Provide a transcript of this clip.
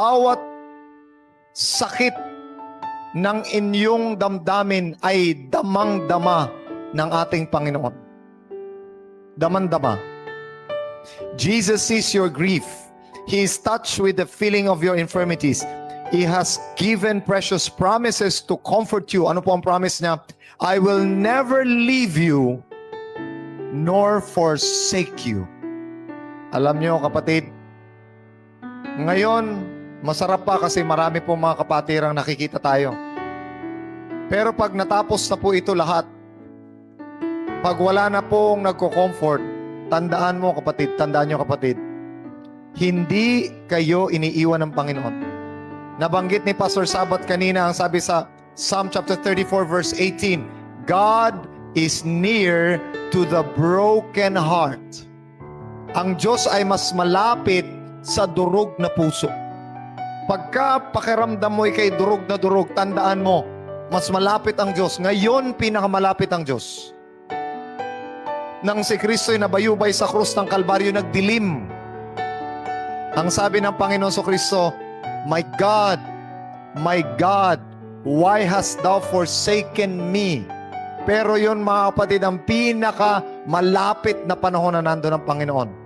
bawat sakit ng inyong damdamin ay damang-dama ng ating Panginoon. Damang-dama. Jesus sees your grief. He is touched with the feeling of your infirmities. He has given precious promises to comfort you. Ano po ang promise niya? I will never leave you nor forsake you. Alam niyo kapatid, ngayon, masarap pa kasi marami pong mga kapatirang nakikita tayo. Pero pag natapos na po ito lahat, pag wala na pong nagko-comfort, tandaan mo kapatid, tandaan niyo kapatid, hindi kayo iniiwan ng Panginoon. Nabanggit ni Pastor Sabat kanina, ang sabi sa Psalm chapter 34 verse 18, God is near to the broken heart. Ang Diyos ay mas malapit sa durog na puso. Pagka pakiramdam mo kay durog na durog, tandaan mo, mas malapit ang Diyos. Ngayon, pinakamalapit ang Diyos. Nang si Kristo'y nabayubay sa krus ng Kalbaryo, nagdilim. Ang sabi ng Panginoon sa Kristo, my God, why hast thou forsaken me? Pero yun mga kapatid, ang pinaka malapit na panahon na nandun ng Panginoon.